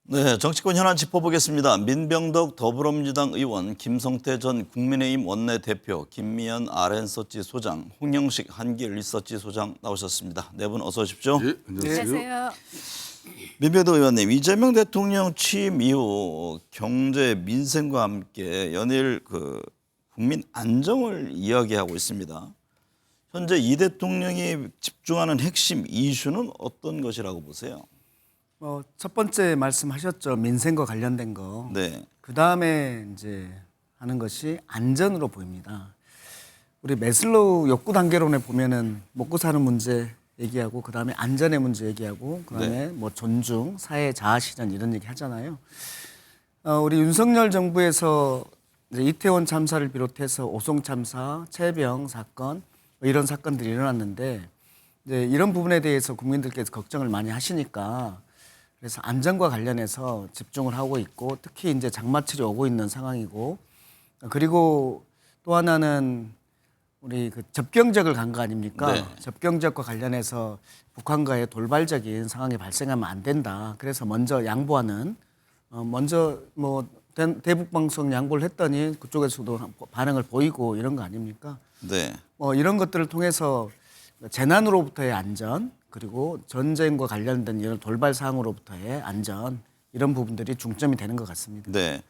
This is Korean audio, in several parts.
네, 정치권 현안 짚어보겠습니다. 민병덕 더불어민주당 의원, 김성태 전 국민의힘 원내대표, 김미연 RN서치 소장, 홍영식 한길 리서치 소장 나오셨습니다. 네 분 어서 오십시오. 예, 안녕하세요. 안녕하세요. 민병덕 의원님, 이재명 대통령 취임 이후 경제 민생과 함께 연일 국민 안정을 이야기하고 있습니다. 현재 이 대통령이 집중하는 핵심 이슈는 어떤 것이라고 보세요? 첫 번째 말씀하셨죠. 민생과 관련된 거. 네. 그 다음에 이제 하는 것이 안전으로 보입니다. 우리 매슬로우 욕구 단계론에 보면은 먹고 사는 문제 얘기하고 그 다음에 안전의 문제 얘기하고 그 다음에 뭐 존중, 사회 자아 실현 이런 얘기 하잖아요. 우리 윤석열 정부에서 이제 이태원 참사를 비롯해서 오송 참사, 최병 사건 뭐 이런 사건들이 일어났는데 이제 이런 부분에 대해서 국민들께서 걱정을 많이 하시니까 그래서 안전과 관련해서 집중을 하고 있고 특히 이제 장마철이 오고 있는 상황이고 그리고 또 하나는 우리 그 접경적을 간 거 아닙니까? 네. 접경적과 관련해서 북한과의 돌발적인 상황이 발생하면 안 된다. 그래서 먼저 양보하는 먼저 뭐 대북 방송 양보를 했더니 그쪽에서도 반응을 보이고 이런 거 아닙니까? 네. 뭐 이런 것들을 통해서 재난으로부터의 안전 그리고 전쟁과 관련된 이런 돌발 사항으로부터의 안전 이런 부분들이 중점이 되는 것 같습니다. 네.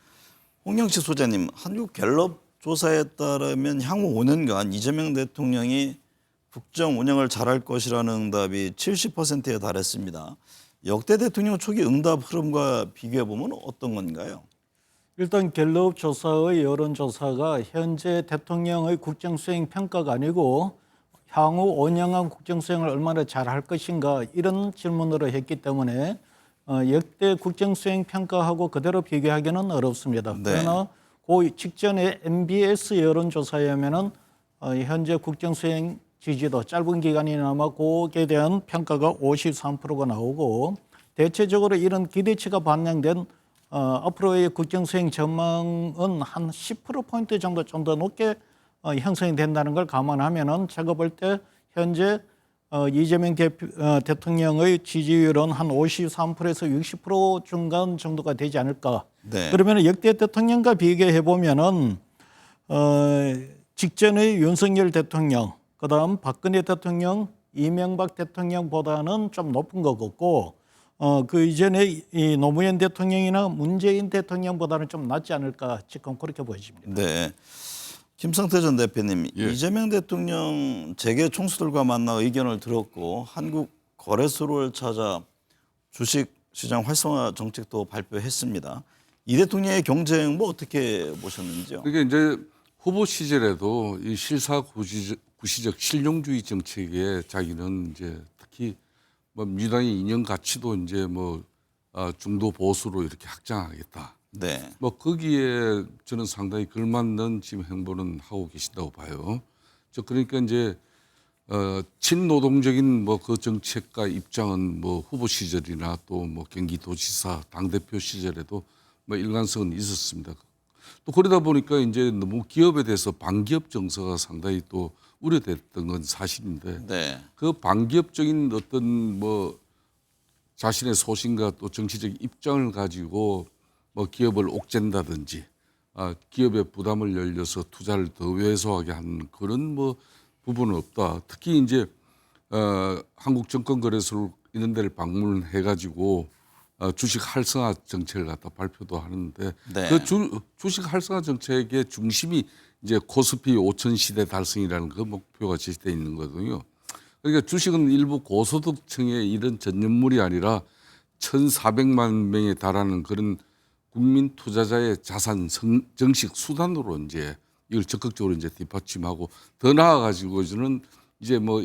홍영식 소장님, 한국 갤럽 조사에 따르면 향후 5년간 이재명 대통령이 국정 운영을 잘할 것이라는 응답이 70%에 달했습니다. 역대 대통령 초기 응답 흐름과 비교해 보면 어떤 건가요? 일단 갤럽 조사의 여론조사가 현재 대통령의 국정수행 평가가 아니고 향후 5년간 국정수행을 얼마나 잘할 것인가 이런 질문으로 했기 때문에 역대 국정수행 평가하고 그대로 비교하기는 어렵습니다. 네. 그러나 그 직전에 MBS 여론조사에 하면은 현재 국정수행 지지도 짧은 기간이나마 그에 대한 평가가 53%가 나오고 대체적으로 이런 기대치가 반영된 앞으로의 국정수행 전망은 한 10%포인트 정도 좀 더 높게 형성이 된다는 걸 감안하면은 제가 볼 때 현재 이재명 대통령의 지지율은 한 53%에서 60% 중간 정도가 되지 않을까. 네. 그러면 역대 대통령과 비교해 보면은 직전의 윤석열 대통령, 그다음 박근혜 대통령, 이명박 대통령보다는 좀 높은 것 같고 그 이전에 이 노무현 대통령이나 문재인 대통령보다는 좀 낮지 않을까 지금 그렇게 보여집니다. 네. 김성태 전 대표님, 예. 이재명 대통령 재계 총수들과 만나 의견을 들었고 한국 거래소를 찾아 주식 시장 활성화 정책도 발표했습니다. 이 대통령의 경쟁 뭐 어떻게 보셨는지요? 그게 이제 후보 시절에도 이 실사 구시적 실용주의 정책에 자기는 이제 특히 뭐 민주당의 이념 가치도 이제 뭐 중도 보수로 이렇게 확장하겠다. 네. 뭐 거기에 저는 상당히 걸맞는 지금 행보는 하고 계신다고 봐요. 그러니까 이제 친노동적인 뭐 그 정책과 입장은 뭐 후보 시절이나 또 뭐 경기도지사 당대표 시절에도 뭐 일관성은 있었습니다. 또 그러다 보니까 이제 너무 기업에 대해서 반기업 정서가 상당히 또 우려됐던 건 사실인데 네. 그 반기업적인 어떤 뭐 자신의 소신과 또 정치적 입장을 가지고 뭐 기업을 옥죄다든지 기업의 부담을 열려서 투자를 더 왜소하게 하는 그런 뭐 부분은 없다. 특히 이제 한국증권거래소 이런 데를 방문해 가지고 주식 활성화 정책을 갖다 발표도 하는데 네. 그 주식 활성화 정책의 중심이 이제 코스피 5천 시대 달성이라는 그 목표가 제시되어 있는 거거든요. 그러니까 주식은 일부 고소득층의 이런 전념물이 아니라 1,400만 명에 달하는 그런 국민 투자자의 자산 정식 수단으로 이제 이걸 적극적으로 이제 뒷받침하고 더 나아 가지고는 이제 뭐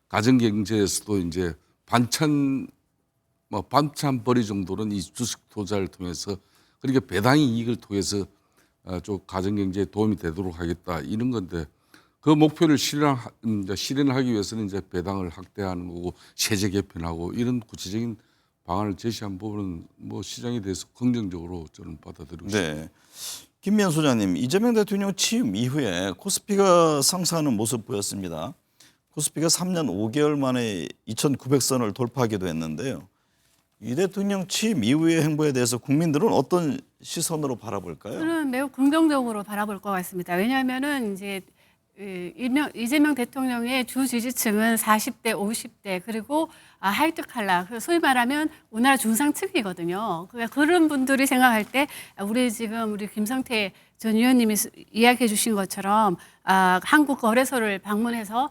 가정 경제에서도 이제 반찬 벌이 정도는 이 주식 투자를 통해서 그러니까 배당의 이익을 통해서 좀 가정 경제에 도움이 되도록 하겠다 이런 건데 그 목표를 실현하기 위해서는 이제 배당을 확대하는 거고 세제 개편하고 이런 구체적인 방안을 제시한 부분은 뭐 시장에 대해서 긍정적으로 저는 받아들이고 싶습니다. 네. 김미연 소장님, 이재명 대통령 취임 이후에 코스피가 상승하는 모습 보였습니다. 코스피가 3년 5개월 만에 2,900선을 돌파하기도 했는데요. 이 대통령 취임 이후의 행보에 대해서 국민들은 어떤 시선으로 바라볼까요? 저는 매우 긍정적으로 바라볼 것 같습니다. 왜냐하면은 이제 이재명 대통령의 주 지지층은 40대, 50대 그리고 화이트 칼라, 소위 말하면 우리나라 중상층이거든요. 그러니까 그런 분들이 생각할 때 우리 김성태 전 의원님이 이야기해 주신 것처럼 한국 거래소를 방문해서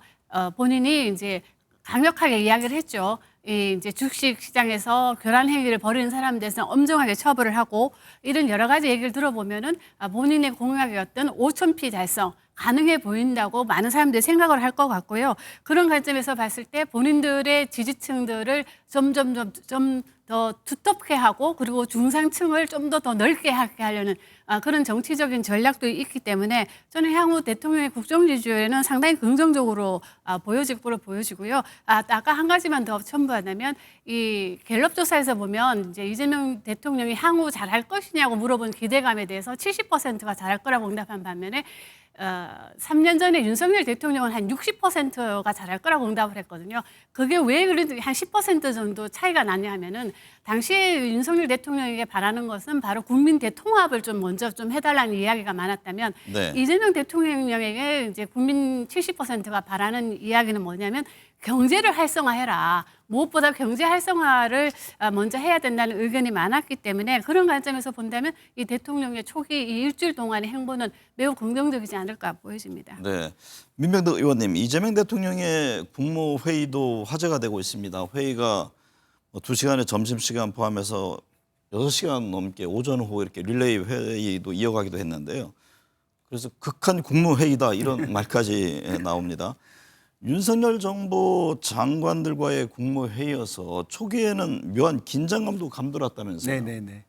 본인이 이제 강력하게 이야기를 했죠. 이제 주식 시장에서 교란 행위를 벌이는 사람에 대해서는 엄정하게 처벌을 하고 이런 여러 가지 얘기를 들어보면은 본인의 공약이었던 5,000피 달성 가능해 보인다고 많은 사람들이 생각을 할 것 같고요. 그런 관점에서 봤을 때 본인들의 지지층들을 점점 더 두텁게 하고 그리고 중상층을 좀 더 넓게 하게 하려는 그런 정치적인 전략도 있기 때문에 저는 향후 대통령의 국정 지지율에는 상당히 긍정적으로 보여질 거로 보여지고요. 아까 한 가지만 더 첨부하자면 이 갤럽 조사에서 보면 이제 이재명 대통령이 향후 잘할 것이냐고 물어본 기대감에 대해서 70%가 잘할 거라고 응답한 반면에 3년 전에 윤석열 대통령은 한 60%가 잘할 거라고 응답을 했거든요. 그게 왜 그래도 한 10% 정도 차이가 나냐 하면은 당시에 윤석열 대통령에게 바라는 것은 바로 국민 대통합을 좀 먼저 좀 해달라는 이야기가 많았다면 네. 이재명 대통령에게 이제 국민 70%가 바라는 이야기는 뭐냐면 경제를 활성화해라. 무엇보다 경제 활성화를 먼저 해야 된다는 의견이 많았기 때문에 그런 관점에서 본다면 이 대통령의 초기 이 일주일 동안의 행보는 매우 긍정적이지 않을까 보여집니다. 네, 민병덕 의원님, 이재명 대통령의 국무회의도 화제가 되고 있습니다. 회의가 2시간의 점심시간 포함해서 6시간 넘게 오전 오후 이렇게 릴레이 회의도 이어가기도 했는데요. 그래서 극한 국무회의다 이런 말까지 나옵니다. 윤석열 정부 장관들과의 국무회의여서 초기에는 묘한 긴장감도 감돌았다면서요. 네네네.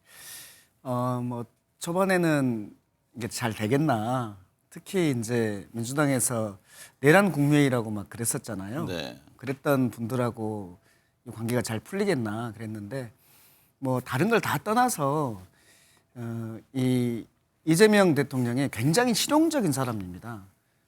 뭐 초반에는 이게 잘 되겠나. 특히 이제 민주당에서 내란 국무회의라고 막 그랬었잖아요. 네. 그랬던 분들하고 이 관계가 잘 풀리겠나 그랬는데 뭐 다른 걸 다 떠나서 이 이재명 대통령이 굉장히 실용적인 사람입니다.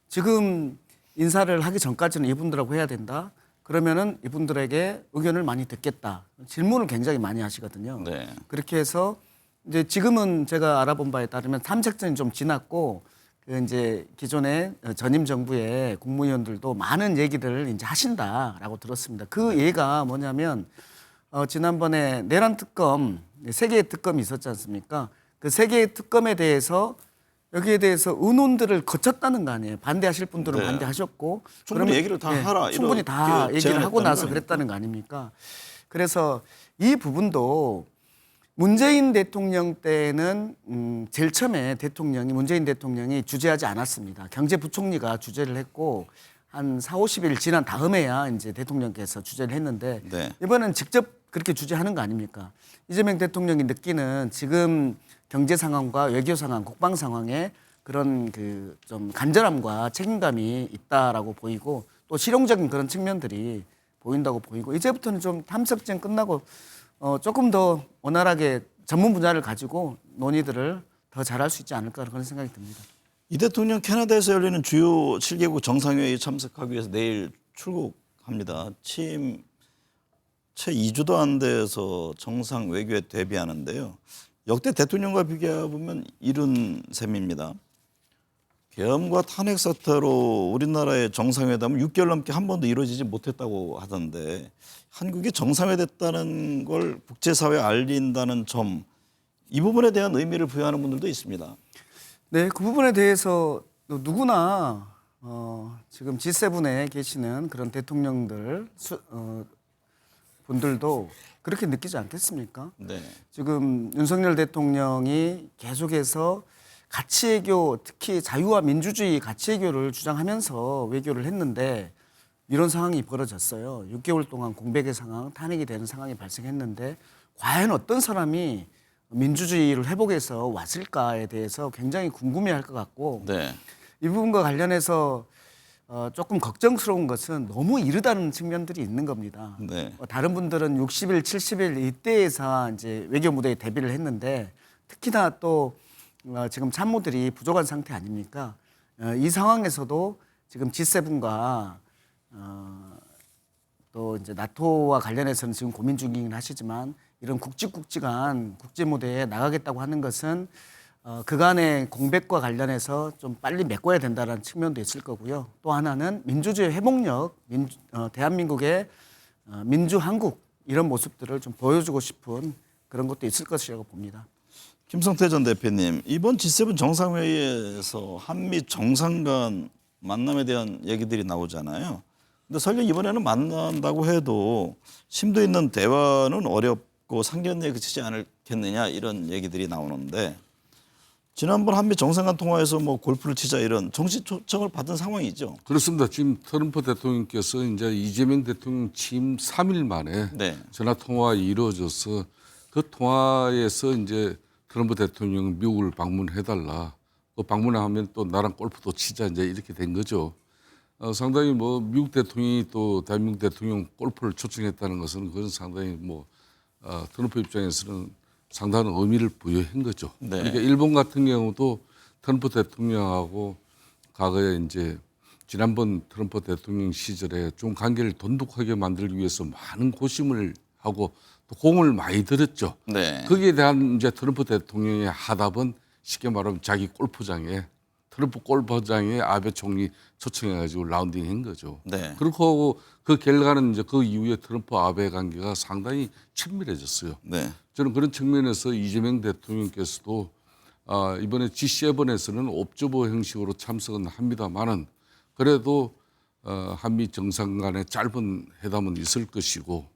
지금 인사를 하기 전까지는 이분들하고 해야 된다. 그러면은 이분들에게 의견을 많이 듣겠다. 질문을 굉장히 많이 하시거든요. 네. 그렇게 해서 이제 지금은 제가 알아본 바에 따르면 탐색전이 좀 지났고 그 이제 기존의 전임 정부의 국무위원들도 많은 얘기를 이제 하신다라고 들었습니다. 그 예가 뭐냐면 지난번에 내란 특검 3개의 특검이 있었지 않습니까? 그 3개의 특검에 대해서 여기에 대해서 의논들을 거쳤다는 거 아니에요. 반대하실 분들은 네. 반대하셨고 충분히 그러면, 얘기를 다 하라, 충분히 이렇게 다 얘기를 제안했다는 하고 나서 거 아닙니까? 그랬다는 거 아닙니까? 그래서 이 부분도 문재인 대통령 때는 제일 처음에 문재인 대통령이 주재하지 않았습니다. 경제부총리가 주재를 했고 한 40-50일 지난 다음에야 이제 대통령께서 주재를 했는데 네. 이번엔 직접 그렇게 주재하는 거 아닙니까? 이재명 대통령이 느끼는 지금 경제 상황과 외교 상황, 국방 상황에 그런 그 좀 간절함과 책임감이 있다라고 보이고 또 실용적인 그런 측면들이 보인다고 보이고 이제부터는 좀 탐색전 끝나고 조금 더 원활하게 전문 분야를 가지고 논의들을 더 잘할 수 있지 않을까 그런 생각이 듭니다. 이 대통령 캐나다에서 열리는 주요 7개국 정상회의에 참석하기 위해서 내일 출국합니다. 취임 채 2주도 안 돼서 정상 외교에 데뷔하는데요. 역대 대통령과 비교해보면 이른 셈입니다. 계엄과 탄핵 사태로 우리나라의 정상회담은 6개월 넘게 한 번도 이루어지지 못했다고 하던데 한국이 정상회됐다는 걸 국제사회에 알린다는 점, 이 부분에 대한 의미를 부여하는 분들도 있습니다. 네, 그 부분에 대해서 누구나 지금 G7에 계시는 그런 대통령들 분들도 그렇게 느끼지 않겠습니까? 네. 지금 윤석열 대통령이 계속해서 가치외교, 특히 자유와 민주주의 가치외교를 주장하면서 외교를 했는데 이런 상황이 벌어졌어요. 6개월 동안 공백의 상황, 탄핵이 되는 상황이 발생했는데 과연 어떤 사람이 민주주의를 회복해서 왔을까에 대해서 굉장히 궁금해할 것 같고 네. 이 부분과 관련해서 조금 걱정스러운 것은 너무 이르다는 측면들이 있는 겁니다. 네. 다른 분들은 60일, 70일 이때에서 이제 외교 무대에 데뷔를 했는데 특히나 또 지금 참모들이 부족한 상태 아닙니까? 이 상황에서도 지금 G7과 또 이제 나토와 관련해서는 지금 고민 중이긴 하시지만 이런 굵직굵직한 국제 무대에 나가겠다고 하는 것은 그간의 공백과 관련해서 좀 빨리 메꿔야 된다는 측면도 있을 거고요. 또 하나는 민주주의 회복력, 대한민국의 민주한국 이런 모습들을 좀 보여주고 싶은 그런 것도 있을 것이라고 봅니다. 김성태 전 대표님, 이번 G7 정상회의에서 한미 정상 간 만남에 대한 얘기들이 나오잖아요. 근데 설령 이번에는 만난다고 해도 심도 있는 대화는 어렵고 상견례에 그치지 않겠느냐 이런 얘기들이 나오는데 지난번 한미 정상 간 통화에서 뭐 골프를 치자 이런 정식 초청을 받은 상황이죠. 그렇습니다. 지금 트럼프 대통령께서 이제 이재명 대통령 취임 3일 만에 네. 전화 통화가 이루어져서 그 통화에서 이제 트럼프 대통령 미국을 방문해달라. 그 방문하면 또 나랑 골프도 치자 이제 이렇게 된 거죠. 상당히 뭐 미국 대통령이 또 대한민국 대통령 골프를 초청했다는 것은 그건 상당히 뭐 트럼프 입장에서는 상당한 의미를 부여한 거죠. 네. 그러니까 일본 같은 경우도 트럼프 대통령하고 과거에 이제 지난번 트럼프 대통령 시절에 좀 관계를 돈독하게 만들기 위해서 많은 고심을 하고 또 공을 많이 들였죠. 네. 거기에 대한 이제 트럼프 대통령의 하답은 쉽게 말하면 자기 골프장에 트럼프 골프장에 아베 총리 초청해가지고 라운딩한 거죠. 네. 그렇고 그 결과는 이제 그 이후에 트럼프 아베 관계가 상당히 친밀해졌어요. 네. 저는 그런 측면에서 이재명 대통령께서도 이번에 G7에서는 옵저버 형식으로 참석은 합니다만은 그래도 한미 정상 간의 짧은 회담은 있을 것이고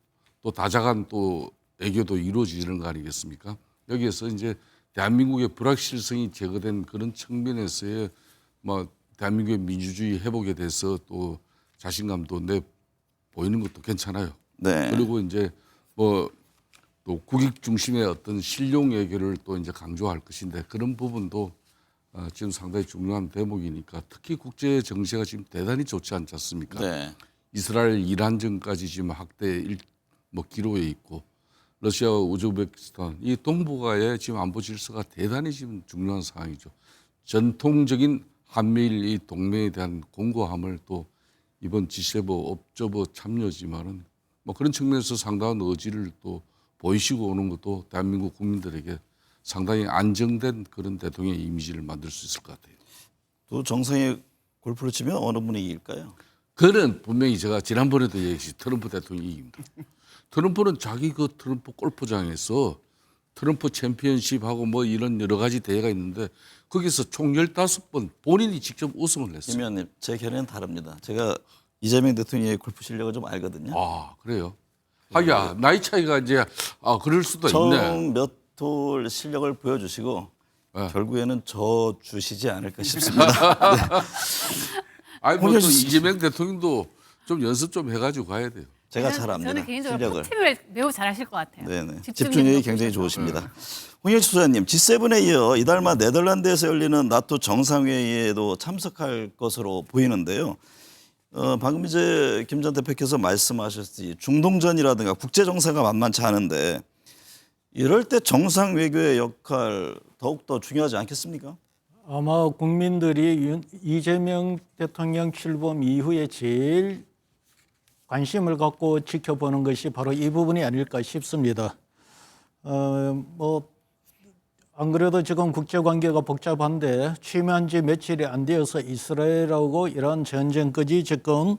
또 다자간 또 외교도 이루어지는 거 아니겠습니까? 여기에서 이제 대한민국의 불확실성이 제거된 그런 측면에서의 뭐 대한민국의 민주주의 회복에 대해서 또 자신감도 내 보이는 것도 괜찮아요. 네. 그리고 이제 뭐 또 국익 중심의 어떤 실용 외교를 또 이제 강조할 것인데 그런 부분도 지금 상당히 중요한 대목이니까 특히 국제 정세가 지금 대단히 좋지 않지 않습니까? 네. 이스라엘 이란전까지 지금 확대 뭐 기로에 있고 러시아와 우즈베키스탄 이 동북아의 지금 안보 질서가 대단히 지금 중요한 상황이죠. 전통적인 한미일 이 동맹에 대한 공고함을 또 이번 G7 옵저버 참여지만은 뭐 그런 측면에서 상당한 의지를 또 보이시고 오는 것도 대한민국 국민들에게 상당히 안정된 그런 대통령의 이미지를 만들 수 있을 것 같아요. 또 정상에 골프를 치면 어느 분이 이길까요? 그는 분명히 제가 지난번에도 얘기했지 트럼프 대통령이 이깁니다. 트럼프는 자기 그 트럼프 골프장에서 트럼프 챔피언십하고 뭐 이런 여러 가지 대회가 있는데 거기서 총 15번 본인이 직접 우승을 했어요. 김 의원님, 제 견해는 다릅니다. 제가 이재명 대통령의 골프 실력을 좀 알거든요. 아 그래요? 하기야 나이 차이가 이제 그럴 수도 있네. 처음 몇 톨 실력을 보여주시고 네. 결국에는 저 주시지 않을까 싶습니다. 아니 뭐또 홍현수 씨. 이재명 대통령도 좀 연습 좀 해가지고 가야 돼요. 제가 잘 압니다. 저는 개인적으로 실력을. 퍼팅을 매우 잘하실 것 같아요. 네네. 집중력도 집중력이 굉장히 좋으시고. 좋으십니다. 홍영수 소장님, G7에 이어 이달 말 네덜란드에서 열리는 나토 정상회의에도 참석할 것으로 보이는데요. 방금 이제 김 전 대표께서 말씀하셨듯이 중동전이라든가 국제정세가 만만치 않은데 이럴 때 정상 외교의 역할 더욱더 중요하지 않겠습니까? 아마 국민들이 이재명 대통령 출범 이후에 제일 관심을 갖고 지켜보는 것이 바로 이 부분이 아닐까 싶습니다. 뭐 안 그래도 지금 국제 관계가 복잡한데 취임한 지 며칠이 안 되어서 이스라엘하고 이란 전쟁까지 지금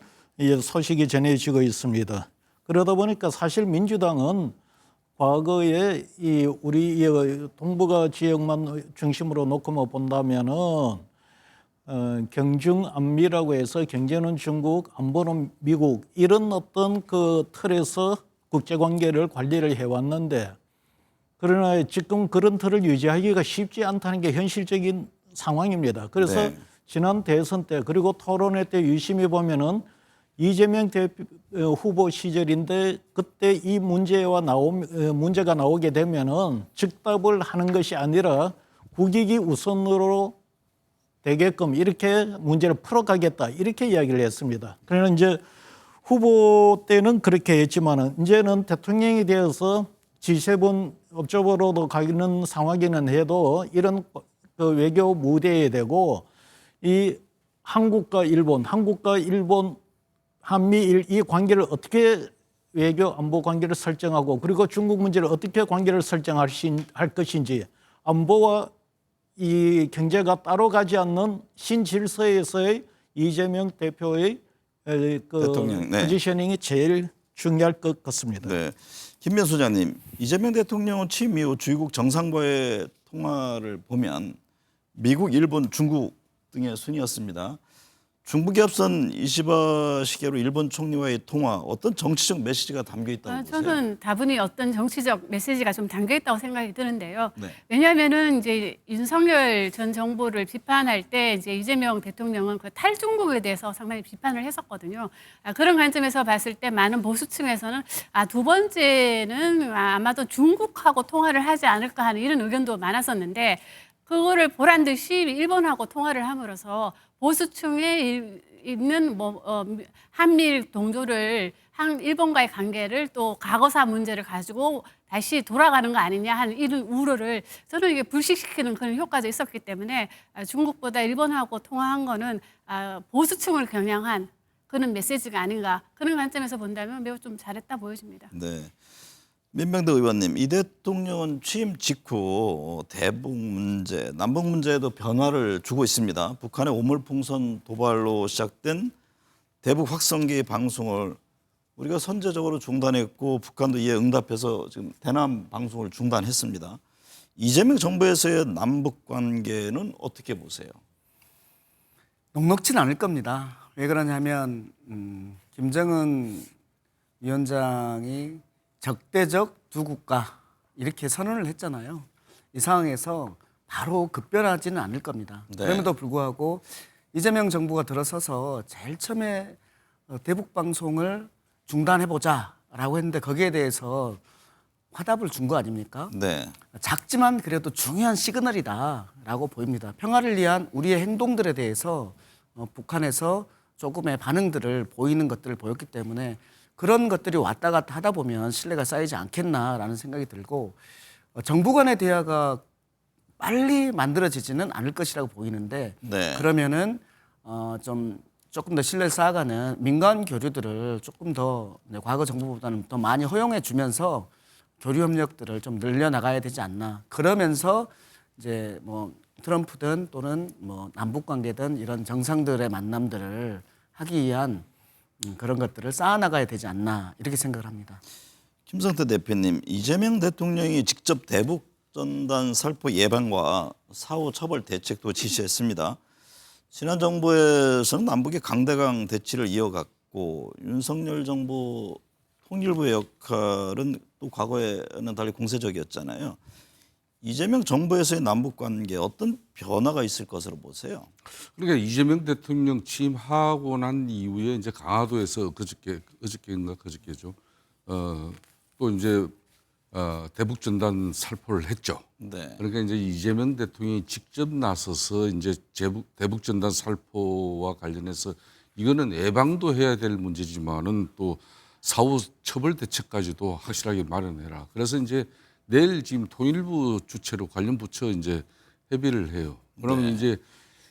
소식이 전해지고 있습니다. 그러다 보니까 사실 민주당은 과거에 우리 동북아 지역만 중심으로 놓고 본다면은 경중안미라고 해서 경제는 중국, 안보는 미국 이런 어떤 그 틀에서 국제 관계를 관리를 해왔는데 그러나 지금 그런 틀을 유지하기가 쉽지 않다는 게 현실적인 상황입니다. 그래서 네. 지난 대선 때 그리고 토론회 때 유심히 보면은 이재명 후보 시절인데 그때 이 문제가 나오게 되면은 즉답을 하는 것이 아니라 국익이 우선으로 되게끔 이렇게 문제를 풀어가겠다 이렇게 이야기를 했습니다. 그러나 이제 후보 때는 그렇게 했지만은 이제는 대통령이 되어서 G7 업적으로도 가는 상황이는 해도 이런 그 외교 무대에 되고 이 한국과 일본, 한미일 이 관계를 어떻게 외교 안보 관계를 설정하고 그리고 중국 문제를 어떻게 관계를 설정할 것인지 안보와 이 경제가 따로 가지 않는 신질서에서의 이재명 대표의 대통령, 네. 포지셔닝이 제일 중요할 것 같습니다. 네. 김면 소장님, 이재명 대통령은 취임 이후 주요국 정상과의 통화를 보면 미국, 일본, 중국 등의 순이었습니다. 중국에 앞선 이시바 시게루 일본 총리와의 통화 어떤 정치적 메시지가 담겨 있다고 보세요? 저는 다분히 어떤 정치적 메시지가 좀 담겨 있다고 생각이 드는데요. 네. 왜냐하면은 이제 윤석열 전 정부를 비판할 때 이제 이재명 대통령은 그 탈중국에 대해서 상당히 비판을 했었거든요. 그런 관점에서 봤을 때 많은 보수층에서는 두 번째는 아마도 중국하고 통화를 하지 않을까 하는 이런 의견도 많았었는데 그거를 보란 듯이 일본하고 통화를 함으로써 보수층에 있는 한미일 동조를 일본과의 관계를 또 과거사 문제를 가지고 다시 돌아가는 거 아니냐 하는 이런 우려를 저는 이게 불식시키는 그런 효과도 있었기 때문에 중국보다 일본하고 통화한 거는 보수층을 겨냥한 그런 메시지가 아닌가 그런 관점에서 본다면 매우 좀 잘했다 보여집니다. 네. 민병대 의원님, 이 대통령은 취임 직후 대북 문제, 남북 문제에도 변화를 주고 있습니다. 북한의 오물풍선 도발로 시작된 대북 확성기 방송을 우리가 선제적으로 중단했고 북한도 이에 응답해서 지금 대남 방송을 중단했습니다. 이재명 정부에서의 남북 관계는 어떻게 보세요? 녹록진 않을 겁니다. 왜 그러냐면 김정은 위원장이 적대적 두 국가 이렇게 선언을 했잖아요. 이 상황에서 바로 급변하지는 않을 겁니다. 네. 그럼에도 불구하고 이재명 정부가 들어서서 제일 처음에 대북 방송을 중단해보자라고 했는데 거기에 대해서 화답을 준 거 아닙니까? 네. 작지만 그래도 중요한 시그널이다라고 보입니다. 평화를 위한 우리의 행동들에 대해서 북한에서 조금의 반응들을 보이는 것들을 보였기 때문에 그런 것들이 왔다 갔다 하다 보면 신뢰가 쌓이지 않겠나라는 생각이 들고 정부 간의 대화가 빨리 만들어지지는 않을 것이라고 보이는데 네. 그러면은 조금 더 신뢰를 쌓아가는 민간 교류들을 조금 더 과거 정부보다는 더 많이 허용해 주면서 교류 협력들을 좀 늘려나가야 되지 않나. 그러면서 이제 트럼프든 또는 남북 관계든 이런 정상들의 만남들을 하기 위한 그런 것들을 쌓아나가야 되지 않나 이렇게 생각을 합니다. 김성태 대표님, 이재명 대통령이 직접 대북 전단 살포 예방과 사후 처벌 대책도 지시했습니다. 지난 정부에서는 남북의 강대강 대치를 이어갔고 윤석열 정부 통일부의 역할은 또 과거에는 달리 공세적이었잖아요. 이재명 정부에서의 남북 관계 어떤 변화가 있을 것으로 보세요? 그러니까 이재명 대통령 취임하고 난 이후에 이제 강화도에서 그저께죠. 또 이제 대북 전단 살포를 했죠. 네. 그러니까 이제 이재명 대통령이 직접 나서서 이제 대북 전단 살포와 관련해서 이거는 예방도 해야 될 문제지만은 또 사후 처벌 대책까지도 확실하게 마련해라. 그래서 이제 내일 지금 통일부 주체로 관련 부처 이제 협의를 해요. 그러면 이제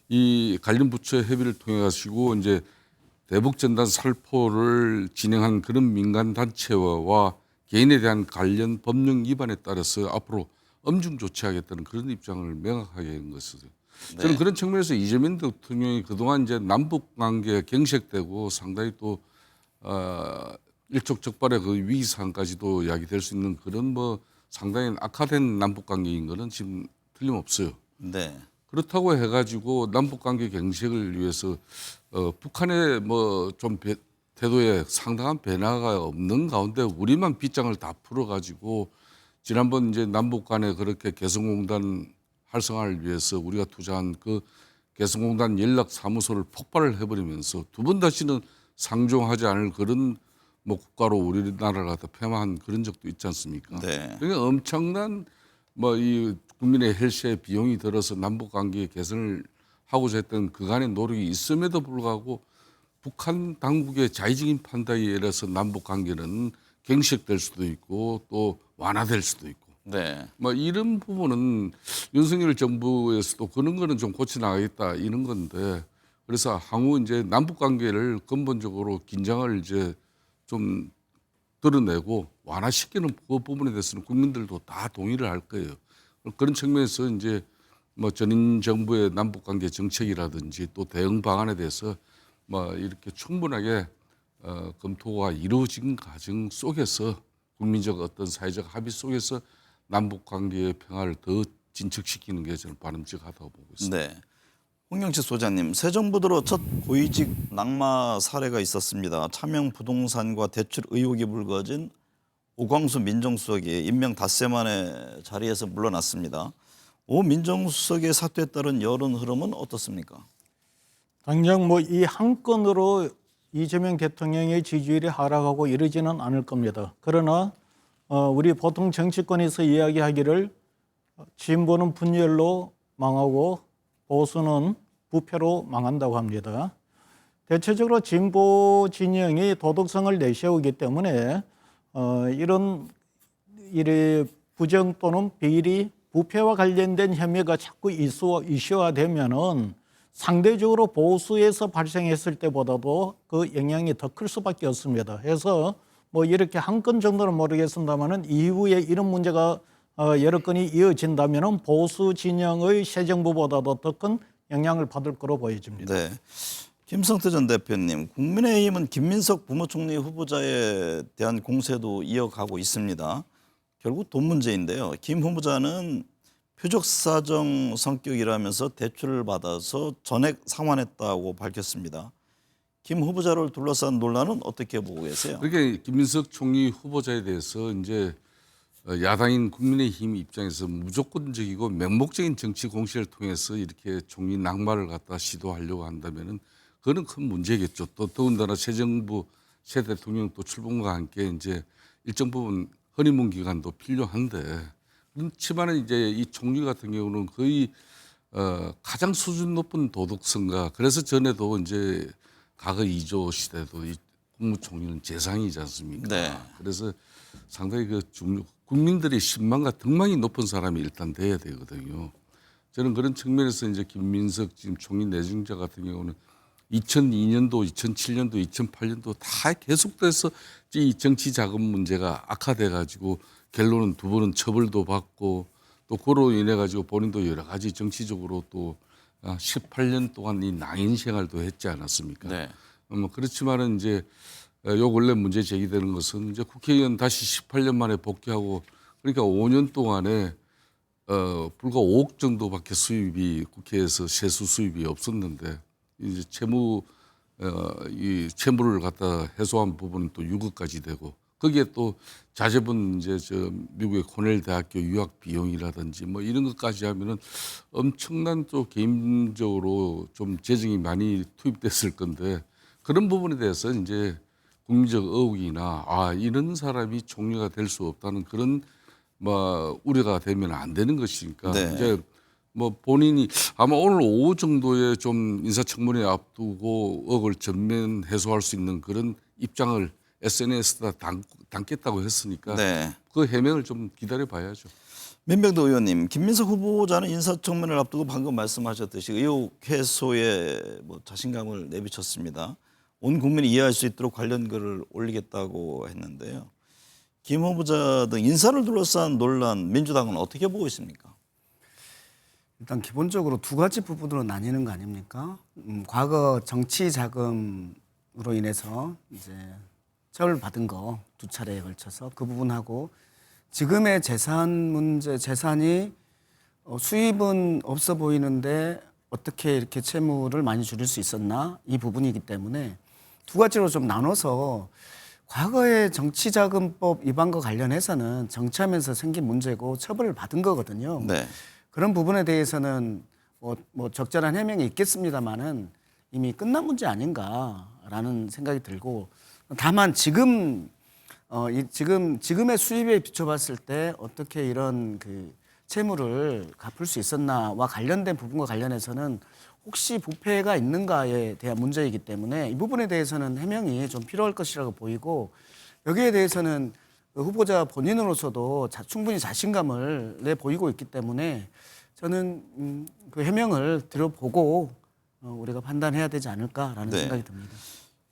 이 관련 부처 협의를 통해 가지고 이제 대북 전단 살포를 진행한 그런 민간 단체와 개인에 대한 관련 법령 위반에 따라서 앞으로 엄중 조치하겠다는 그런 입장을 명확하게 한 것이죠. 저는 그런 측면에서 이재명 대통령이 그동안 이제 남북 관계가 경색되고 상당히 또 일촉즉발의 그 위기 상황까지도 이야기될 수 있는 그런 상당히 악화된 남북 관계인 거는 지금 틀림없어요. 네. 그렇다고 해가지고 남북 관계 경색을 위해서 북한의 좀 태도에 상당한 변화가 없는 가운데 우리만 빗장을 다 풀어가지고 지난번 이제 남북 간에 그렇게 개성공단 활성화를 위해서 우리가 투자한 그 개성공단 연락사무소를 폭발을 해버리면서 두 번 다시는 상종하지 않을 그런 국가로 우리나라를 갖다 폐마한 그런 적도 있지 않습니까? 네. 그러니까 엄청난 이 국민의 헬스에 비용이 들어서 남북 관계 개선을 하고자 했던 그간의 노력이 있음에도 불구하고 북한 당국의 자의적인 판단에 의해서 남북 관계는 경색될 수도 있고 또 완화될 수도 있고 네. 이런 부분은 윤석열 정부에서도 그런 거는 좀 고쳐 나가겠다 이런 건데 그래서 향후 이제 남북 관계를 근본적으로 긴장을 이제 좀 드러내고 완화시키는 그 부분에 대해서는 국민들도 다 동의를 할 거예요. 그런 측면에서 이제 뭐 전임 정부의 남북 관계 정책이라든지 또 대응 방안에 대해서 뭐 이렇게 충분하게 검토가 이루어진 과정 속에서 국민적 어떤 사회적 합의 속에서 남북 관계의 평화를 더 진척시키는 게 저는 바람직하다고 보고 있습니다. 네. 홍영식 소장님, 새 정부 들어 첫 고위직 낙마 사례가 있었습니다. 차명 부동산과 대출 의혹이 불거진 오광수 민정수석이 임명 닷새 만에 자리에서 물러났습니다. 오 민정수석의 사퇴에 따른 여론 흐름은 어떻습니까? 당장 뭐 이 한 건으로 이재명 대통령의 지지율이 하락하고 이러지는 않을 겁니다. 그러나 우리 보통 정치권에서 이야기하기를 진보는 분열로 망하고 보수는 부패로 망한다고 합니다. 대체적으로 진보 진영이 도덕성을 내세우기 때문에 이런 일의 부정 또는 비리, 부패와 관련된 혐의가 자꾸 이슈화되면은 상대적으로 보수에서 발생했을 때보다도 그 영향이 더 클 수밖에 없습니다. 그래서 뭐 이렇게 한 건 정도는 모르겠습니다만은 이후에 이런 문제가 여러 건이 이어진다면은 보수 진영의 새 정부보다도 더 큰 영향을 받을 거로 보여집니다. 네. 김성태 전 대표님, 국민의힘은 김민석 국무총리 후보자에 대한 공세도 이어가고 있습니다. 결국 돈 문제인데요. 김 후보자는 표적 사정 성격이라면서 대출을 받아서 전액 상환했다고 밝혔습니다. 김 후보자를 둘러싼 논란은 어떻게 보고 계세요? 그러니까 김민석 총리 후보자에 대해서 이제 야당인 국민의힘 입장에서 무조건적이고 맹목적인 정치 공세를 통해서 이렇게 총리 낙마를 갖다 시도하려고 한다면은 그거는 큰 문제겠죠. 또 더군다나 새 정부 새 대통령 또 출범과 함께 이제 일정 부분 허니문 기간도 필요한데 그렇지만은 이제 이 총리 같은 경우는 거의 가장 수준 높은 도덕성과 그래서 전에도 이제 과거 2조 시대도 이 국무총리는 재상이지 않습니까? 네. 그래서 상당히 그 국민들의 신망과 등망이 높은 사람이 일단 돼야 되거든요. 저는 그런 측면에서 이제 김민석 지금 총리 내정자 같은 경우는 2002년도, 2007년도, 2008년도 다 계속돼서 이 정치 자금 문제가 악화돼 가지고 결론은 두 번은 처벌도 받고 또 그로 인해 가지고 본인도 여러 가지 정치적으로 또 18년 동안 이 낭인 생활도 했지 않았습니까? 네. 뭐 그렇지만은 이제 요 원래 문제 제기되는 것은 이제 국회의원 다시 18년 만에 복귀하고 그러니까 5년 동안에 불과 5억 정도밖에 수입이 국회에서 세수 수입이 없었는데 이제 이 채무를 갖다 해소한 부분은 또 6억까지 되고 거기에 또 자제분 이제 저 미국의 코넬 대학교 유학 비용이라든지 뭐 이런 것까지 하면은 엄청난 또 개인적으로 좀 재정이 많이 투입됐을 건데 그런 부분에 대해서 이제 국민적 의혹이나 이런 사람이 총리가 될 수 없다는 그런 뭐 우려가 되면 안 되는 것이니까 네. 이제 뭐 본인이 아마 오늘 오후 정도에 좀 인사청문회 앞두고 의혹을 전면 해소할 수 있는 그런 입장을 SNS에다 담겠다고 했으니까 네. 그 해명을 좀 기다려 봐야죠. 민병도 의원님, 김민석 후보자는 인사청문회를 앞두고 방금 말씀하셨듯이 의혹 해소에 뭐 자신감을 내비쳤습니다. 온 국민이 이해할 수 있도록 관련 글을 올리겠다고 했는데요. 김 후보자 등 인사를 둘러싼 논란 민주당은 어떻게 보고 있습니까? 일단 기본적으로 두 가지 부분으로 나뉘는 거 아닙니까? 과거 정치 자금으로 인해서 이제 처벌 받은 거 두 차례에 걸쳐서 그 부분하고 지금의 재산 문제, 재산이 수입은 없어 보이는데 어떻게 이렇게 채무를 많이 줄일 수 있었나 이 부분이기 때문에 두 가지로 좀 나눠서 과거의 정치자금법 위반과 관련해서는 정치하면서 생긴 문제고 처벌을 받은 거거든요. 네. 그런 부분에 대해서는 뭐 적절한 해명이 있겠습니다만은 이미 끝난 문제 아닌가라는 생각이 들고 다만 지금의 수입에 비춰봤을 때 어떻게 이런 그 채무를 갚을 수 있었나와 관련된 부분과 관련해서는 혹시 부패가 있는가에 대한 문제이기 때문에 이 부분에 대해서는 해명이 좀 필요할 것이라고 보이고 여기에 대해서는 그 후보자 본인으로서도 충분히 자신감을 내보이고 있기 때문에 저는 그 해명을 들어보고 우리가 판단해야 되지 않을까라는 네. 생각이 듭니다.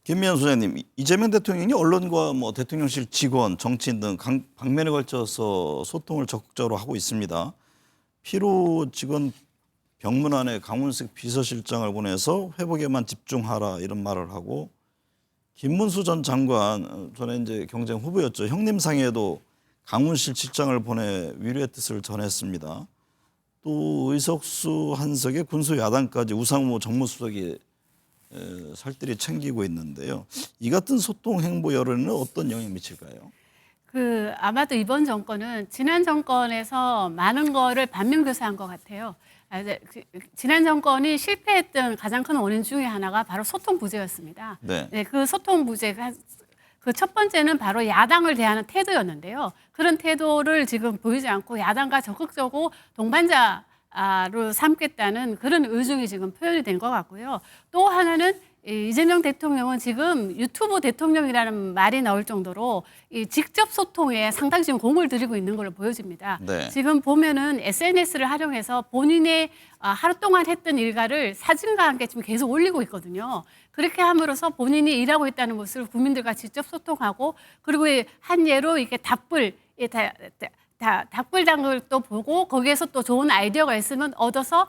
김미연 소장님, 이재명 대통령이 언론과 뭐 대통령실 직원, 정치인 등 방면에 걸쳐서 소통을 적극적으로 하고 있습니다. 피로 직원 병문안에 강훈식 비서실장을 보내서 회복에만 집중하라 이런 말을 하고, 김문수 전 장관 전에 이제 경쟁 후보였죠. 형님상에도 강훈실 실장을 보내 위로의 뜻을 전했습니다. 또 의석수 한석의 군수 야당까지 우상호 정무수석이 살뜰히 챙기고 있는데요. 이 같은 소통 행보 여론에는 어떤 영향을 미칠까요? 아마도 이번 정권은 지난 정권에서 많은 거를 반면교사한 것 같아요. 지난 정권이 실패했던 가장 큰 원인 중에 하나가 바로 소통 부재였습니다. 네. 그 소통 부재가 그 첫 번째는 바로 야당을 대하는 태도였는데요. 그런 태도를 지금 보이지 않고 야당과 적극적으로 동반자로 삼겠다는 그런 의중이 지금 표현이 된 것 같고요. 또 하나는 이재명 대통령은 지금 유튜브 대통령이라는 말이 나올 정도로 이 직접 소통에 상당히 지금 공을 들이고 있는 걸로 보여집니다. 네. 지금 보면은 SNS를 활용해서 본인의 하루 동안 했던 일과를 사진과 함께 지금 계속 올리고 있거든요. 그렇게 함으로써 본인이 일하고 있다는 것을 국민들과 직접 소통하고, 그리고 한 예로 이렇게 닭불당을 또 보고 거기에서 또 좋은 아이디어가 있으면 얻어서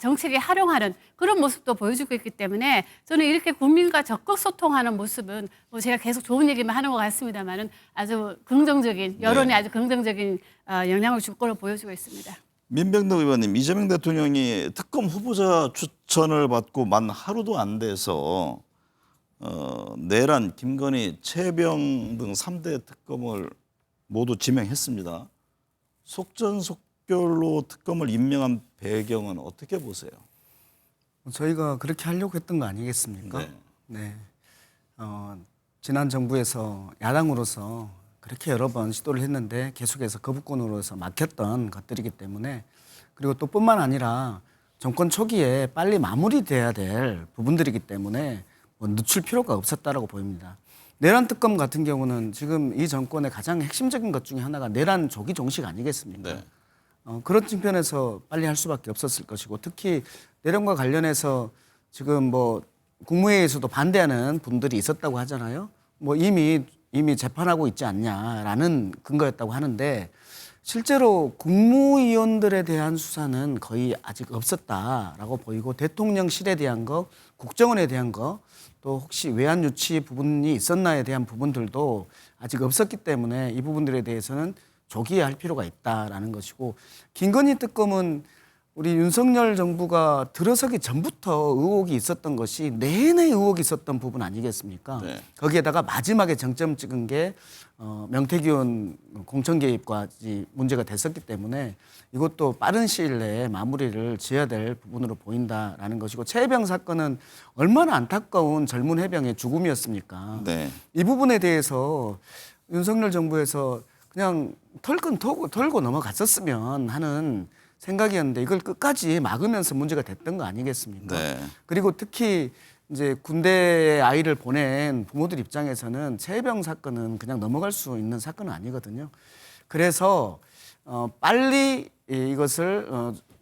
정책에 활용하는 그런 모습도 보여주고 있기 때문에 저는 이렇게 국민과 적극 소통하는 모습은 뭐 제가 계속 좋은 얘기만 하는 것 같습니다만은 아주 긍정적인 여론에 아주 긍정적인 영향을 줄 거로 보여주고 있습니다. 민병덕 의원님, 이재명 대통령이 특검 후보자 추천을 받고 만 하루도 안 돼서 내란, 김건희, 최병 등 3대 특검을 모두 지명했습니다. 속전속결로 특검을 임명한 배경은 어떻게 보세요? 저희가 그렇게 하려고 했던 거 아니겠습니까? 네. 네. 지난 정부에서 야당으로서 그렇게 여러 번 시도를 했는데 계속해서 거부권으로서 막혔던 것들이기 때문에, 그리고 또 뿐만 아니라 정권 초기에 빨리 마무리돼야 될 부분들이기 때문에 뭐 늦출 필요가 없었다라고 보입니다. 내란 특검 같은 경우는 지금 이 정권의 가장 핵심적인 것 중에 하나가 내란 조기 종식 아니겠습니까? 네. 그런 측면에서 빨리 할 수밖에 없었을 것이고, 특히 내란과 관련해서 지금 뭐 국무회의에서도 반대하는 분들이 있었다고 하잖아요. 뭐 이미 재판하고 있지 않냐라는 근거였다고 하는데, 실제로 국무위원들에 대한 수사는 거의 아직 없었다라고 보이고, 대통령실에 대한 거, 국정원에 대한 거, 또 혹시 외환 유치 부분이 있었나에 대한 부분들도 아직 없었기 때문에 이 부분들에 대해서는 조기에 할 필요가 있다라는 것이고, 김건희 특검은 우리 윤석열 정부가 들어서기 전부터 의혹이 있었던 것이 내내 의혹이 있었던 부분 아니겠습니까? 네. 거기에다가 마지막에 정점 찍은 게 명태균 의원 공천 개입까지 문제가 됐었기 때문에 이것도 빠른 시일 내에 마무리를 지어야 될 부분으로 보인다라는 것이고, 최해병 사건은 얼마나 안타까운 젊은 해병의 죽음이었습니까? 네. 이 부분에 대해서 윤석열 정부에서 그냥 털고 넘어갔었으면 하는 생각이었는데, 이걸 끝까지 막으면서 문제가 됐던 거 아니겠습니까? 네. 그리고 특히 이제 군대에 아이를 보낸 부모들 입장에서는 최해병 사건은 그냥 넘어갈 수 있는 사건은 아니거든요. 그래서 빨리 이것을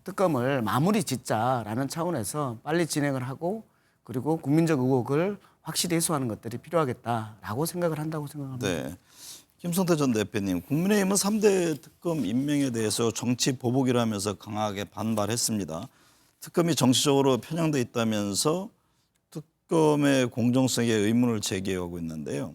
특검을 마무리 짓자라는 차원에서 빨리 진행을 하고, 그리고 국민적 의혹을 확실히 해소하는 것들이 필요하겠다라고 생각을 한다고 생각합니다. 네. 김성태 전 대표님, 국민의힘은 3대 특검 임명에 대해서 정치 보복이라면서 강하게 반발했습니다. 특검이 정치적으로 편향돼 있다면서 특검의 공정성에 의문을 제기하고 있는데요.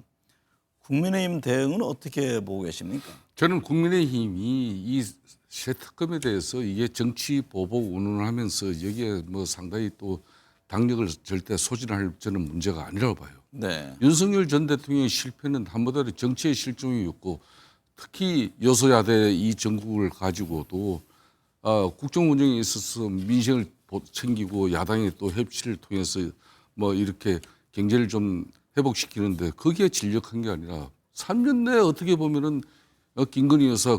국민의힘 대응은 어떻게 보고 계십니까? 저는 국민의힘이 이 새 특검에 대해서 이게 정치 보복 운운을 하면서 여기에 뭐 상당히 또 당력을 절대 소진할 저는 문제가 아니라고 봐요. 네. 윤석열 전 대통령의 실패는 한마디로 정치의 실종이었고, 특히 여소야대 이 정국을 가지고도 국정 운영에 있어서 민생을 챙기고 야당의 또 협치를 통해서 뭐 이렇게 경제를 좀 회복시키는데 거기에 진력한 게 아니라 3년 내에 어떻게 보면은 김건희 여사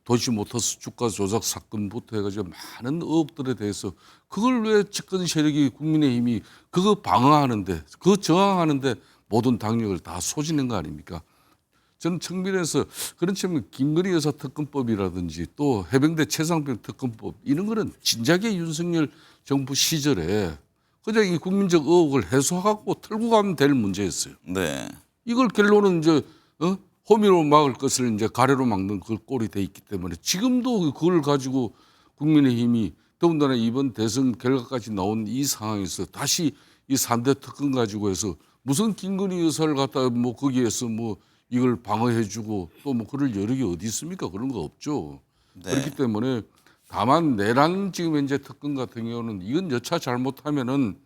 도시모터스 주가 조작 사건부터 해가지고 많은 의혹들에 대해서 그걸 왜 집권 세력이 국민의힘이 그거 방어하는데, 그거 저항하는데 모든 당력을 다 소지는 거 아닙니까? 저는 측면에서 그런 측면 김건희 여사 특검법이라든지 또 해병대 최상병 특검법 이런 거는 진작에 윤석열 정부 시절에 그냥 이 국민적 의혹을 해소하고 털고 가면 될 문제였어요. 네. 이걸 결론은 이제 호미로 막을 것을 이제 가래로 막는 그 꼴이 돼 있기 때문에 지금도 그걸 가지고 국민의힘이 더군다나 이번 대선 결과까지 나온 이 상황에서 다시 이 3대 특검 가지고 해서 무슨 김건희 여사를 갖다 뭐 거기에서 뭐 이걸 방어해주고 또 뭐 그럴 여력이 어디 있습니까? 그런 거 없죠. 네. 그렇기 때문에 다만 내란 지금 현재 특검 같은 경우는 이건 여차 잘못하면은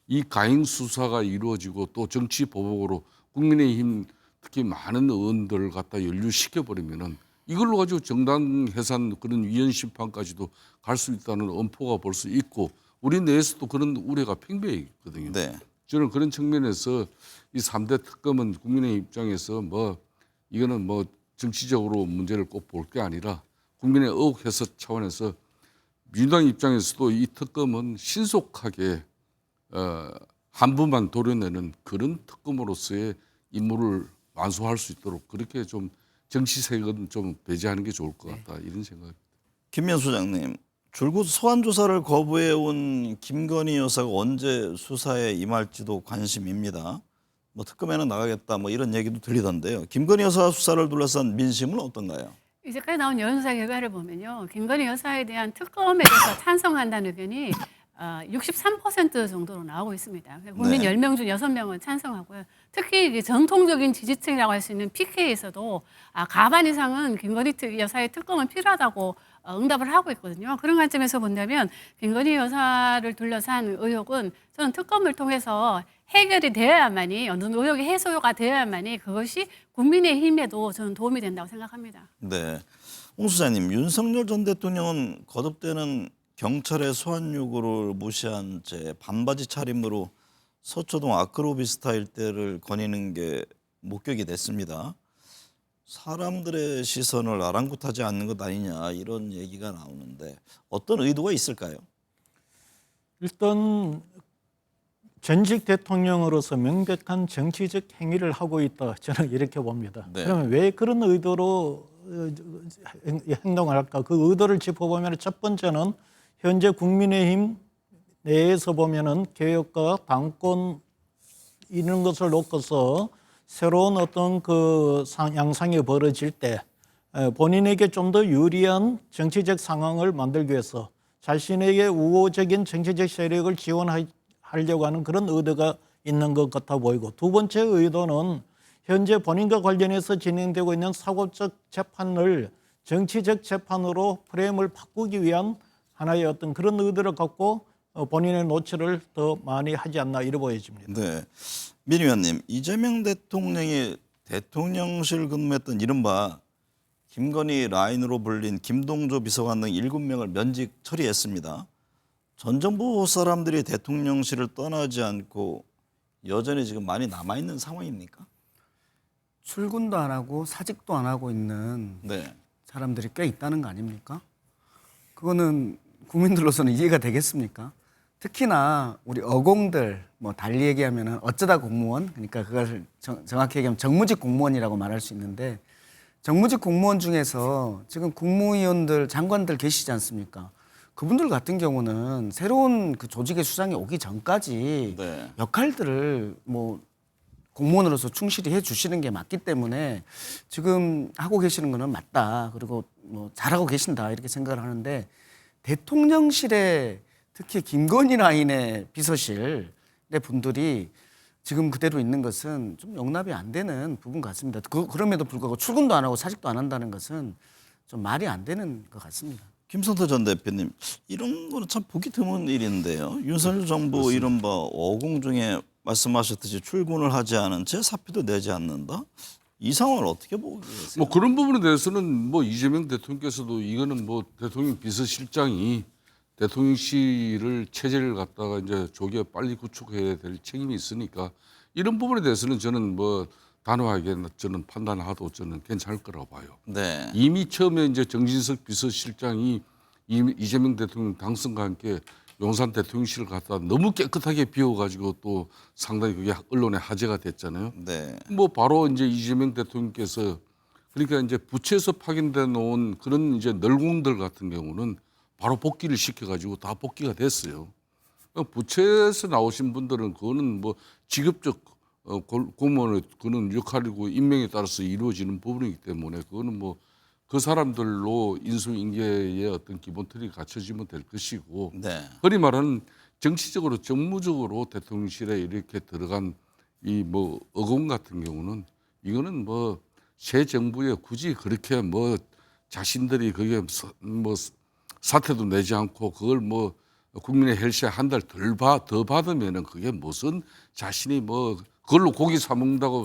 이 가행 수사가 이루어지고 또 정치 보복으로 국민의힘 특히 많은 의원들을 갖다 연루시켜 버리면은 이걸로 가지고 정당 해산 그런 위헌 심판까지도 갈 수 있다는 엄포가 벌써 있고 우리 내에서도 그런 우려가 팽배해 있거든요. 네. 저는 그런 측면에서 이 3대 특검은 국민의 입장에서 뭐 이거는 뭐 정치적으로 문제를 꼭 볼 게 아니라 국민의 의혹 해소 차원에서 민주당 입장에서도 이 특검은 신속하게 한부만 도려내는 그런 특검으로서의 임무를 완수할 수 있도록 그렇게 좀 정치색은 좀 배제하는 게 좋을 것 같다 이런 생각. 김면 소장님, 줄곧 소환 조사를 거부해 온 김건희 여사가 언제 수사에 임할지도 관심입니다. 뭐 특검에는 나가겠다 뭐 이런 얘기도 들리던데요. 김건희 여사 수사를 둘러싼 민심은 어떤가요? 이제까지 나온 여론조사 결과를 보면요. 김건희 여사에 대한 특검에 대해서 찬성한다는 의견이 63% 정도로 나오고 있습니다. 국민 네. 10명 중 6명은 찬성하고요. 특히 이게 전통적인 지지층이라고 할 수 있는 PK에서도 가반 이상은 김건희 여사의 특검은 필요하다고 응답을 하고 있거든요. 그런 관점에서 본다면 김건희 여사를 둘러싼 의혹은 저는 특검을 통해서 해결이 되어야만이 어느 정도 의혹의 해소가 되어야만이 그것이 국민의힘에도 저는 도움이 된다고 생각합니다. 네. 홍 수사님, 윤석열 전 대통령은 거듭되는 경찰의 소환 요구를 무시한 채 반바지 차림으로 서초동 아크로비스타 일대를 거니는 게 목격이 됐습니다. 사람들의 시선을 아랑곳하지 않는 것 아니냐 이런 얘기가 나오는데 어떤 의도가 있을까요? 일단 전직 대통령으로서 명백한 정치적 행위를 하고 있다. 저는 이렇게 봅니다. 네. 그러면 왜 그런 의도로 행동을 할까? 그 의도를 짚어보면 첫 번째는 현재 국민의힘 내에서 보면은 개혁과 당권 이런 것을 놓고서 새로운 어떤 그 양상이 벌어질 때 본인에게 좀 더 유리한 정치적 상황을 만들기 위해서 자신에게 우호적인 정치적 세력을 지원하려고 하는 그런 의도가 있는 것 같아 보이고 두 번째 의도는 현재 본인과 관련해서 진행되고 있는 사고적 재판을 정치적 재판으로 프레임을 바꾸기 위한 하나의 어떤 그런 의도를 갖고 본인의 노출을 더 많이 하지 않나 이래 보여집니다. 네. 민 의원님, 이재명 대통령이 대통령실 근무했던 이른바 김건희 라인으로 불린 김동조 비서관 등 7명을 면직 처리했습니다. 전 정부 사람들이 대통령실을 떠나지 않고 여전히 지금 많이 남아있는 상황입니까? 출근도 안 하고 사직도 안 하고 있는 네. 사람들이 꽤 있다는 거 아닙니까? 그거는 국민들로서는 이해가 되겠습니까? 특히나 우리 어공들 뭐 달리 얘기하면은 어쩌다 공무원 그러니까 그걸 정확히 얘기하면 정무직 공무원이라고 말할 수 있는데 정무직 공무원 중에서 지금 국무위원들 장관들 계시지 않습니까? 그분들 같은 경우는 새로운 그 조직의 수장이 오기 전까지 네. 역할들을 뭐 공무원으로서 충실히 해 주시는 게 맞기 때문에 지금 하고 계시는 거는 맞다. 그리고 뭐 잘하고 계신다. 이렇게 생각을 하는데 대통령실에 특히 김건희 라인의 비서실의 분들이 지금 그대로 있는 것은 좀 용납이 안 되는 부분 같습니다. 그럼에도 불구하고 출근도 안 하고 사직도 안 한다는 것은 좀 말이 안 되는 것 같습니다. 김성태 전 대표님, 이런 거는 참 보기 드문 일인데요. 윤석열 정부 이른바 어공 중에 말씀하셨듯이 출근을 하지 않은 채 사표도 내지 않는다? 이 상황을 어떻게 보고 계세요? 뭐 그런 부분에 대해서는 뭐 이재명 대통령께서도 이거는 뭐 대통령 비서실장이 대통령실을 체제를 갖다가 이제 조기에 빨리 구축해야 될 책임이 있으니까 이런 부분에 대해서는 저는 뭐 단호하게 저는 판단하도 저는 괜찮을 거라고 봐요. 네. 이미 처음에 이제 정진석 비서실장이 이재명 대통령 당선과 함께 용산 대통령실을 갖다 너무 깨끗하게 비워가지고 또 상당히 그게 언론에 화제가 됐잖아요. 네. 뭐 바로 이제 이재명 대통령께서 그러니까 이제 부처에서 파견돼 놓은 그런 이제 널공들 같은 경우는 바로 복귀를 시켜가지고 다 복귀가 됐어요. 부처에서 나오신 분들은 그거는 뭐 직업적 공무원의 그는 역할이고 임명에 따라서 이루어지는 부분이기 때문에 그거는 뭐 그 사람들로 인수인계의 어떤 기본 틀이 갖춰지면 될 것이고 네. 흔히 말하는 정치적으로 정무적으로 대통령실에 이렇게 들어간 이 뭐 의원 같은 경우는 이거는 뭐 새 정부에 굳이 그렇게 뭐 자신들이 그게 뭐 사퇴도 내지 않고 그걸 뭐 국민의 헬스에 한 달 더 받으면은 그게 무슨 자신이 뭐 그걸로 고기 사 먹는다고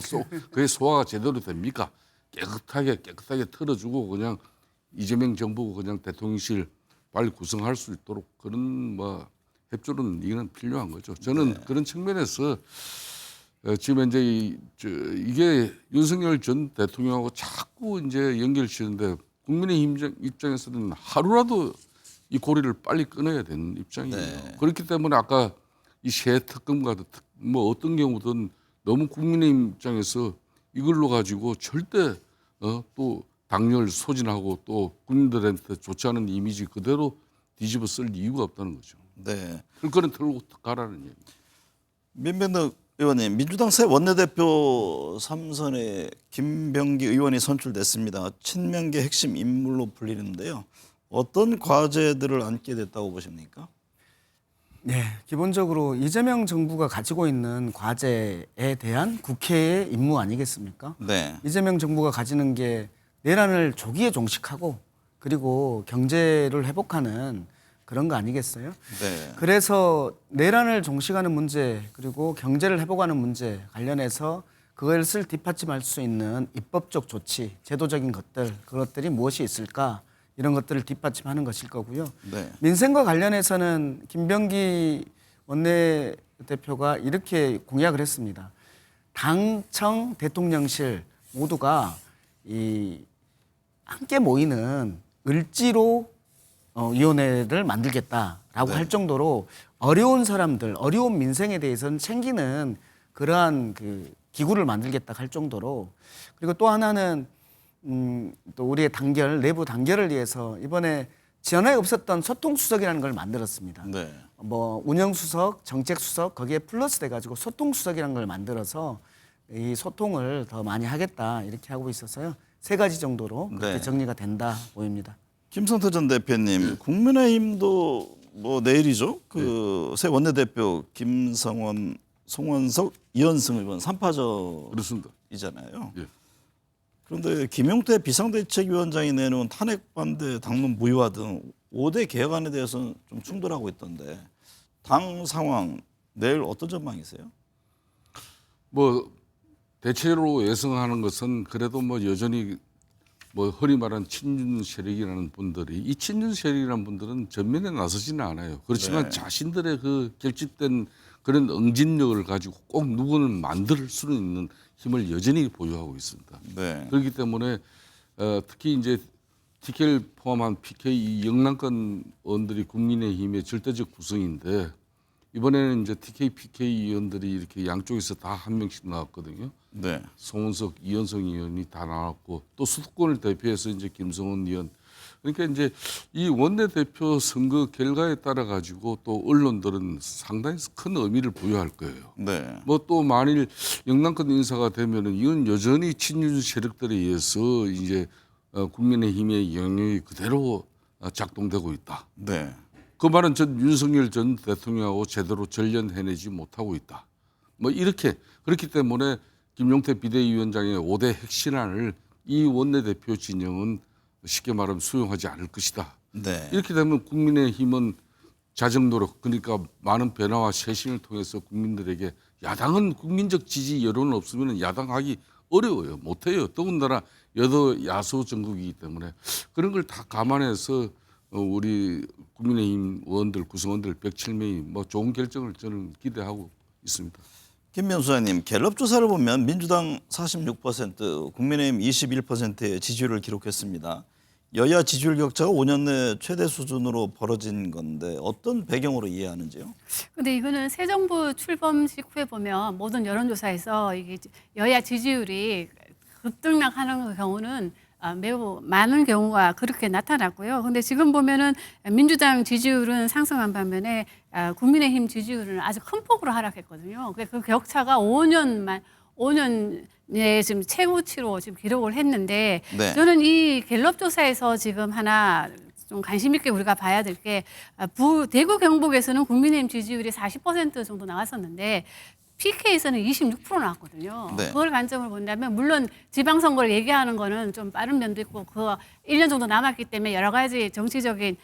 그게 소화가 제대로 됩니까? 깨끗하게 털어주고 그냥 이재명 정부가 그냥 대통령실 빨리 구성할 수 있도록 그런 뭐 협조는 이거는 필요한 거죠. 저는 그런 측면에서 지금 이제 이게 윤석열 전 대통령하고 자꾸 이제 연결시는데 국민의힘 입장에서는 하루라도 이 고리를 빨리 끊어야 되는 입장이에요. 네. 그렇기 때문에 아까 이 새 특검과 뭐 어떤 경우든 너무 국민의힘 입장에서 이걸로 가지고 절대 또 당열 소진하고 또 국민들한테 좋지 않은 이미지 그대로 뒤집어 쓸 이유가 없다는 거죠. 네. 그거는 털고 가라는 얘기. 민병덕 의원님, 민주당 새 원내대표 3선에 김병기 의원이 선출됐습니다. 친명계 핵심 인물로 불리는데요. 어떤 과제들을 안게 됐다고 보십니까? 네, 기본적으로 이재명 정부가 가지고 있는 과제에 대한 국회의 임무 아니겠습니까? 네. 이재명 정부가 가지는 게 내란을 조기에 종식하고 그리고 경제를 회복하는 그런 거 아니겠어요? 네. 그래서 내란을 종식하는 문제 그리고 경제를 회복하는 문제 관련해서 그것을 뒷받침할 수 있는 입법적 조치, 제도적인 그것들이 무엇이 있을까? 이런 것들을 뒷받침하는 것일 거고요. 네. 민생과 관련해서는 김병기 원내대표가 이렇게 공약을 했습니다. 당청 대통령실 모두가 이 함께 모이는 을지로 위원회를 만들겠다라고 할 정도로 어려운 사람들, 어려운 민생에 대해서는 챙기는 그러한 그 기구를 만들겠다 할 정도로 그리고 또 하나는 또 우리의 내부 단결을 위해서 이번에 전에 없었던 소통수석이라는 걸 만들었습니다. 네. 뭐 운영수석, 정책수석 거기에 플러스 돼가지고 소통수석이라는 걸 만들어서 이 소통을 더 많이 하겠다 이렇게 하고 있어서요. 3가지 정도로 그렇게 네. 정리가 된다 보입니다. 김성태 전 대표님, 국민의힘도 뭐 내일이죠. 그 새 원내대표 김성원, 송원석, 이현승 의원 3파전이잖아요. 그렇습니다. 예. 그런데 김용태 비상대책위원장이 내놓은 탄핵 반대 당론 무효화 등 5대 개혁안에 대해서는 좀 충돌하고 있던데 당 상황 내일 어떤 전망이세요? 뭐 대체로 예상하는 것은 그래도 뭐 여전히 뭐 흔히 말하는 친윤 세력이라는 분들이 이 친윤 세력이라는 분들은 전면에 나서지는 않아요. 그렇지만 네. 자신들의 그 결집된 그런 응집력을 가지고 꼭 누구는 만들 수는 있는 힘을 여전히 보유하고 있습니다. 네. 그렇기 때문에 특히 이제 TK를 포함한 PK 영남권 의원들이 국민의힘의 절대적 구성인데 이번에는 이제 TK, PK 의원들이 이렇게 양쪽에서 다 한 명씩 나왔거든요. 네. 송원석, 이현성 의원이 다 나왔고 또 수도권을 대표해서 이제 김성원 의원. 그러니까 이제 이 원내대표 선거 결과에 따라 가지고 또 언론들은 상당히 큰 의미를 부여할 거예요. 네. 뭐 또 만일 영남권 인사가 되면은 이건 여전히 친윤 세력들에 의해서 이제 국민의힘의 영역이 그대로 작동되고 있다. 네. 그 말은 전 윤석열 전 대통령하고 제대로 전련해내지 못하고 있다. 뭐 이렇게 그렇기 때문에 김용태 비대위원장의 5대 핵심안을 이 원내대표 진영은 쉽게 말하면 수용하지 않을 것이다. 네. 이렇게 되면 국민의힘은 자정 노력 그러니까 많은 변화와 쇄신을 통해서 국민들에게 야당은 국민적 지지 여론은 없으면 야당하기 어려워요. 못해요. 더군다나 야소 정국이기 때문에 그런 걸 다 감안해서 우리 국민의힘 의원들 구성원들 107명이 뭐 좋은 결정을 저는 기대하고 있습니다. 김명수 의원님, 갤럽 조사를 보면 민주당 46%, 국민의힘 21%의 지지율을 기록했습니다. 여야 지지율 격차가 5년 내 최대 수준으로 벌어진 건데 어떤 배경으로 이해하는지요? 근데 이거는 새 정부 출범 직후에 보면 모든 여론조사에서 이게 여야 지지율이 급등락하는 경우는 매우 많은 경우가 그렇게 나타났고요. 근데 지금 보면은 민주당 지지율은 상승한 반면에 국민의힘 지지율은 아주 큰 폭으로 하락했거든요. 그 격차가 5년에 지금 최고치로 지금 기록을 했는데 네. 저는 이 갤럽 조사에서 지금 하나 좀 관심 있게 우리가 봐야 될 게 대구 경북에서는 국민의힘 지지율이 40% 정도 나왔었는데 PK에서는 26% 나왔거든요. 네. 그걸 관점을 본다면 물론 지방선거를 얘기하는 거는 좀 빠른 면도 있고 그 1년 정도 남았기 때문에 여러 가지 정치적인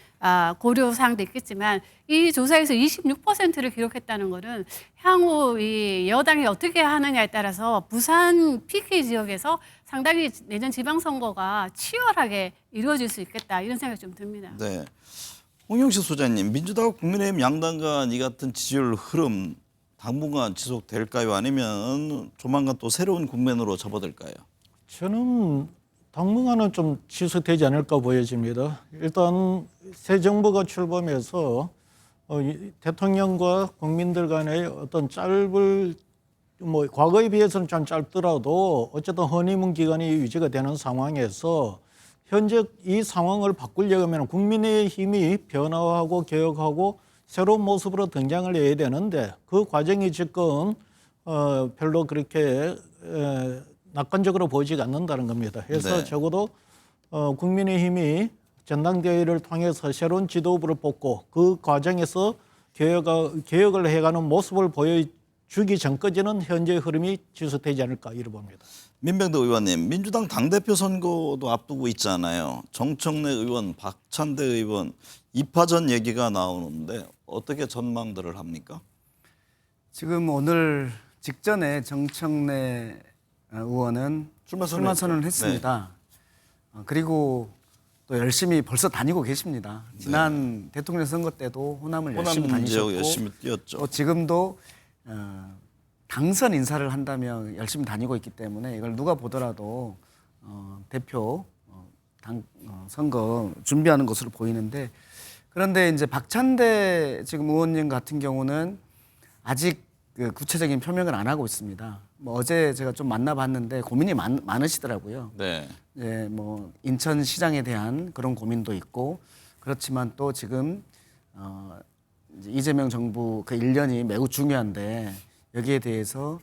고려 사항도 있겠지만 이 조사에서 26%를 기록했다는 거는 향후 이 여당이 어떻게 하느냐에 따라서 부산 PK 지역에서 상당히 내년 지방선거가 치열하게 이루어질 수 있겠다 이런 생각이 좀 듭니다. 네. 홍영식 소장님, 민주당과 국민의힘 양당 간 이 같은 지지율 흐름 당분간 지속될까요? 아니면 조만간 또 새로운 국면으로 접어들까요? 저는 당분간은 좀 지속되지 않을까 보여집니다. 일단 새 정부가 출범해서 대통령과 국민들 간의 어떤 과거에 비해서는 좀 짧더라도 어쨌든 허니문 기간이 유지가 되는 상황에서 현재 이 상황을 바꾸려면 국민의힘이 변화하고 개혁하고 새로운 모습으로 등장을 해야 되는데 그 과정이 지금 별로 그렇게 낙관적으로 보이지가 않는다는 겁니다. 그래서 네. 적어도 국민의힘이 전당대회를 통해서 새로운 지도부를 뽑고 그 과정에서 개혁을 해가는 모습을 보여주기 전까지는 현재의 흐름이 지속되지 않을까 이렇게 봅니다. 민병도 의원님, 민주당 당대표 선거도 앞두고 있잖아요. 정청래 의원, 박찬대 의원 2파전 얘기가 나오는데 어떻게 전망들을 합니까? 지금 오늘 직전에 정청래 의원은 출마 출마 선언을 했죠. 했습니다. 그리고 또 열심히 벌써 다니고 계십니다. 지난 대통령 선거 때도 호남을 열심히 호남 지역 다니셨고 열심히 뛰었죠. 또 지금도 당선 인사를 한다면 열심히 다니고 있기 때문에 이걸 누가 보더라도 대표 선거 준비하는 것으로 보이는데 그런데 이제 박찬대 지금 의원님 같은 경우는 아직 그 구체적인 표명을 안 하고 있습니다. 뭐 어제 제가 좀 만나봤는데 고민이 많으시더라고요. 네. 예, 뭐 인천시장에 대한 그런 고민도 있고 그렇지만 또 지금 이제 이재명 정부 그 1년이 매우 중요한데 여기에 대해서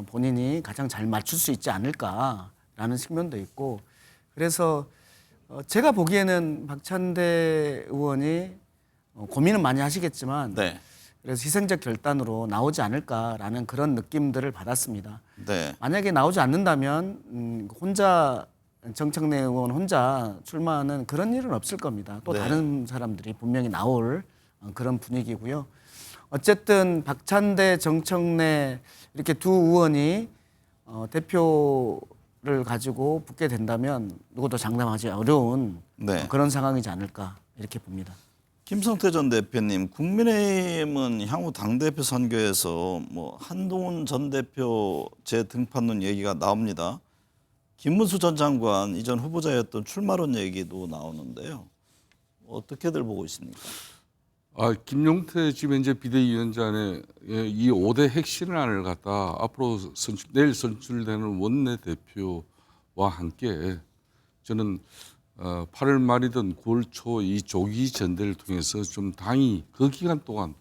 본인이 가장 잘 맞출 수 있지 않을까라는 측면도 있고 그래서 제가 보기에는 박찬대 의원이 고민은 많이 하시겠지만 네. 그래서 희생적 결단으로 나오지 않을까라는 그런 느낌들을 받았습니다. 네. 만약에 나오지 않는다면 혼자 정청래 의원 혼자 출마하는 그런 일은 없을 겁니다. 또 네. 다른 사람들이 분명히 나올 그런 분위기고요. 어쨌든 박찬대, 정청래 이렇게 두 의원이 대표를 가지고 붙게 된다면 누구도 장담하기 어려운 네. 그런 상황이지 않을까 이렇게 봅니다. 김성태 전 대표님, 국민의힘은 향후 당대표 선거에서 뭐 한동훈 전 대표 재등판론 얘기가 나옵니다. 김문수 전 장관 이전 후보자였던 출마론 얘기도 나오는데요. 어떻게들 보고 있습니까? 김용태 지금 현재 비대위원장의 이 5대 핵심안을 갖다 앞으로 내일 선출되는 원내대표와 함께 저는 8월 말이든 9월 초 이 조기 전대를 통해서 좀 당이 그 기간 동안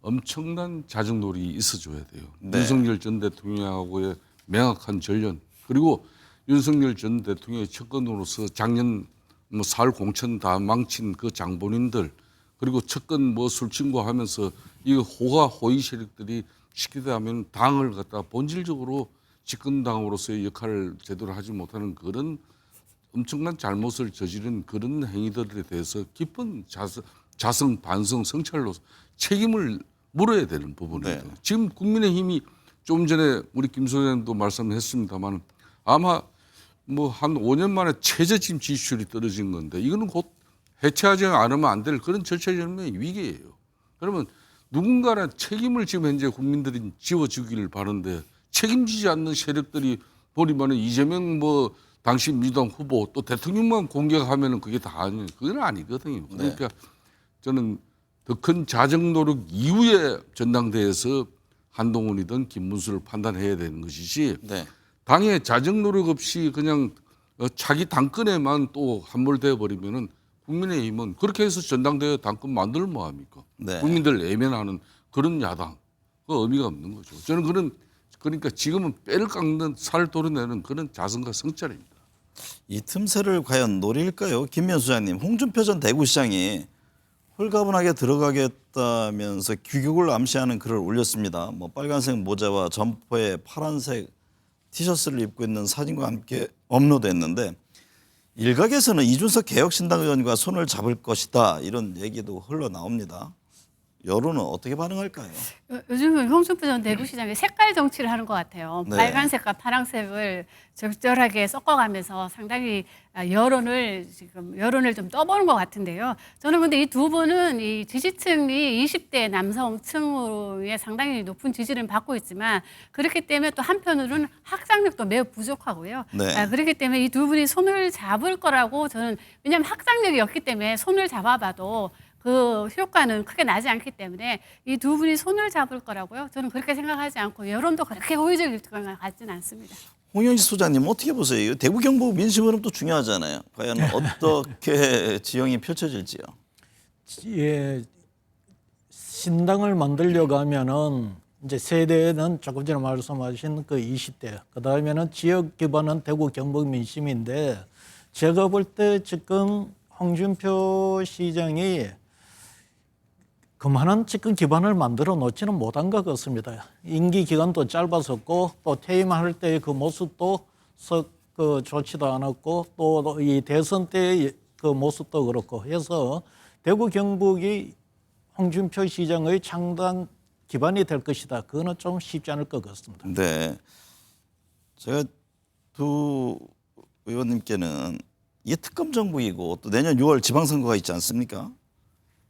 엄청난 자정놀이 있어줘야 돼요. 네. 윤석열 전 대통령하고의 명확한 전련 그리고 윤석열 전 대통령의 측근으로서 작년 4월 공천 다 망친 그 장본인들 그리고 측근 술 친구 하면서 이 호가 호의 세력들이 시키다 하면 당을 갖다 본질적으로 집권당으로서의 역할을 제대로 하지 못하는 그런 엄청난 잘못을 저지른 그런 행위들에 대해서 깊은 자성, 반성, 성찰로 책임을 물어야 되는 부분입니다. 네. 지금 국민의힘이 좀 전에 우리 김 소장님도 말씀했습니다만 아마 한 5년 만에 최저치임 지지율이 떨어진 건데 이거는 곧 해체하지 않으면 안 될 그런 절차적인 위기예요. 그러면 누군가는 책임을 지금 현재 국민들이 지워주기를 바라는데 책임지지 않는 세력들이 버리면 이재명 당시 민주당 후보 또 대통령만 공격하면 그게 다 아니에요. 그건 아니거든요. 그러니까 저는 더 큰 자정 노력 이후에 전당대회에서 한동훈이든 김문수를 판단해야 되는 것이지 네. 당의 자정 노력 없이 그냥 자기 당권에만 또 함몰되어 버리면은 국민의힘은 그렇게 해서 전당대회 당권 만들면 뭐합니까? 네. 국민들 외면하는 그런 야당, 그 의미가 없는 거죠. 저는 그러니까 지금은 뼈를 깎는 살을 도려내는 그런 자성과 성찰입니다. 이 틈새를 과연 노릴까요? 김면 수장님, 홍준표 전 대구시장이 홀가분하게 들어가겠다면서 규격을 암시하는 글을 올렸습니다. 뭐 빨간색 모자와 점퍼에 파란색 티셔츠를 입고 있는 사진과 함께 업로드했는데 일각에서는 이준석 개혁신당 의원과 손을 잡을 것이다 이런 얘기도 흘러나옵니다. 여론은 어떻게 반응할까요? 요즘은 홍준표 전 대구시장이 색깔 정치를 하는 것 같아요. 네. 빨간색과 파란색을 적절하게 섞어가면서 상당히 여론을 좀 떠보는 것 같은데요. 저는 근데 이 두 분은 이 지지층이 20대 남성층의 상당히 높은 지지를 받고 있지만 그렇기 때문에 또 한편으로는 학상력도 매우 부족하고요. 네. 그렇기 때문에 이 두 분이 손을 잡을 거라고 저는 왜냐하면 학상력이 없기 때문에 손을 잡아봐도 그 효과는 크게 나지 않기 때문에 이 두 분이 손을 잡을 거라고요. 저는 그렇게 생각하지 않고 여론도 그렇게 호의적일 것 같지는 않습니다. 홍영식 소장님 어떻게 보세요? 대구 경북 민심 흐름도 중요하잖아요. 과연 어떻게 지형이 펼쳐질지요? 예, 신당을 만들려고 하면은 이제 세대는 조금 전에 말씀하신 그 20대, 그 다음에는 지역 기반은 대구 경북 민심인데 제가 볼 때 지금 홍준표 시장이 그만한 집권 기반을 만들어 놓지는 못한 것 같습니다. 임기 기간도 짧았었고 또 퇴임할 때의 그 모습도 썩 좋지도 않았고 또 이 대선 때의 그 모습도 그렇고 해서 대구 경북이 홍준표 시장의 창당 기반이 될 것이다. 그거는 좀 쉽지 않을 것 같습니다. 네, 제가 두 의원님께는 이게 특검 정부이고 또 내년 6월 지방선거가 있지 않습니까?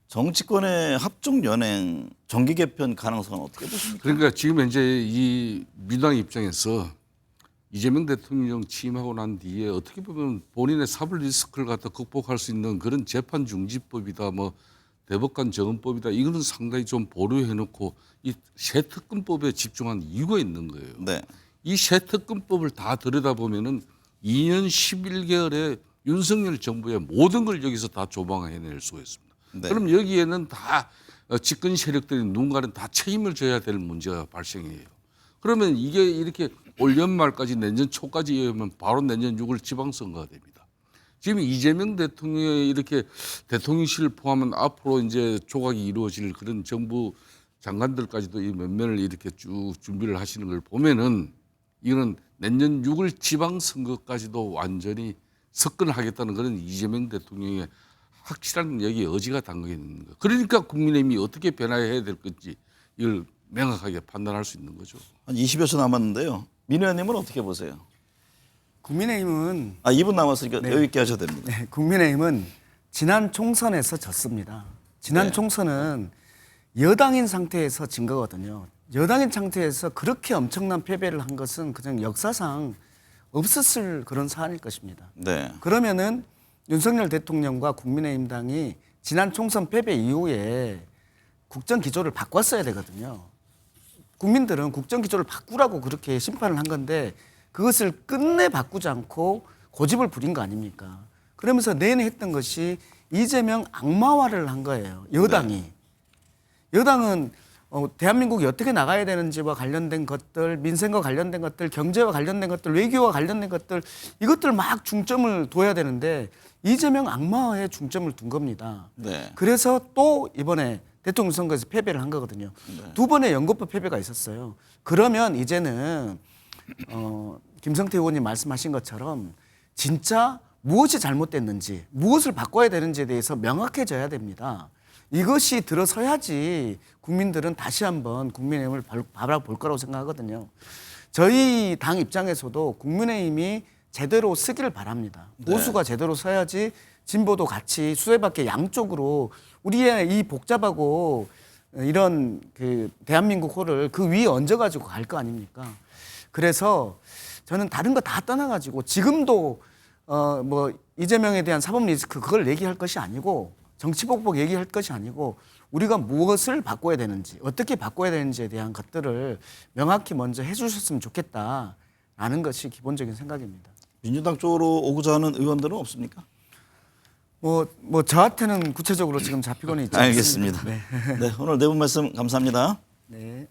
정치권의 합종 연행, 정기 개편 가능성은 어떻게 보십니까? 그러니까 지금 현재 이 민주당 입장에서 이재명 대통령 취임하고 난 뒤에 어떻게 보면 본인의 사법 리스크를 갖다 극복할 수 있는 그런 재판 중지법이다, 뭐 대법관 정원법이다, 이거는 상당히 좀 보류해놓고 이 새 특검법에 집중한 이유가 있는 거예요. 네, 이 새 특검법을 다 들여다보면은 2년 11개월의 윤석열 정부의 모든 걸 여기서 다 조망해낼 수가 있습니다. 네. 그럼 여기에는 다 집권 세력들이 누군가는 다 책임을 져야 될 문제가 발생해요. 그러면 이게 이렇게 올 연말까지 내년 초까지 이으면 바로 내년 6월 지방선거가 됩니다. 지금 이재명 대통령의 이렇게 대통령실을 포함한 앞으로 이제 조각이 이루어질 그런 정부 장관들까지도 이 면면을 이렇게 쭉 준비를 하시는 걸 보면은 이거는 내년 6월 지방선거까지도 완전히 석권하겠다는 그런 이재명 대통령의 확실한 여기 의지가 담겨 있는 거예요. 그러니까 국민의힘이 어떻게 변화해야 될 건지 이걸 명확하게 판단할 수 있는 거죠. 한 20여 초 남았는데요. 민 의원님은 어떻게 보세요? 국민의힘은 2분 남았으니까 여유 있게 하셔도 됩니다. 네, 국민의힘은 지난 총선에서 졌습니다. 지난 네. 총선은 여당인 상태에서 진 거거든요. 여당인 상태에서 그렇게 엄청난 패배를 한 것은 그냥 역사상 없었을 그런 사안일 것입니다. 네, 그러면은 윤석열 대통령과 국민의힘당이 지난 총선 패배 이후에 국정 기조를 바꿨어야 되거든요. 국민들은 국정 기조를 바꾸라고 그렇게 심판을 한 건데 그것을 끝내 바꾸지 않고 고집을 부린 거 아닙니까? 그러면서 내내 했던 것이 이재명 악마화를 한 거예요. 여당이. 네. 여당은 대한민국이 어떻게 나가야 되는지와 관련된 것들, 민생과 관련된 것들, 경제와 관련된 것들, 외교와 관련된 것들 이것들 막 중점을 둬야 되는데 이재명 악마화에 중점을 둔 겁니다. 네. 그래서 또 이번에 대통령 선거에서 패배를 한 거거든요. 두 번의 연거푸 패배가 있었어요. 그러면 이제는 김성태 의원님 말씀하신 것처럼 진짜 무엇이 잘못됐는지, 무엇을 바꿔야 되는지에 대해서 명확해져야 됩니다. 이것이 들어서야지 국민들은 다시 한번 국민의힘을 바라볼 거라고 생각하거든요. 저희 당 입장에서도 국민의힘이 제대로 쓰기를 바랍니다. 보수가 제대로 서야지 진보도 같이 수레바퀴 양쪽으로 우리의 이 복잡하고 이런 그 대한민국 호를 그 위에 얹어가지고 갈 거 아닙니까? 그래서 저는 다른 거 다 떠나가지고 지금도 뭐 이재명에 대한 사법 리스크 그걸 얘기할 것이 아니고 정치복복 얘기할 것이 아니고 우리가 무엇을 바꿔야 되는지 어떻게 바꿔야 되는지에 대한 것들을 명확히 먼저 해주셨으면 좋겠다라는 것이 기본적인 생각입니다. 민주당 쪽으로 오고자 하는 의원들은 없습니까? 뭐 저한테는 구체적으로 지금 잡히고는 있지 알겠습니다. 않습니다. 네, 오늘 네 분 말씀 감사합니다. 네.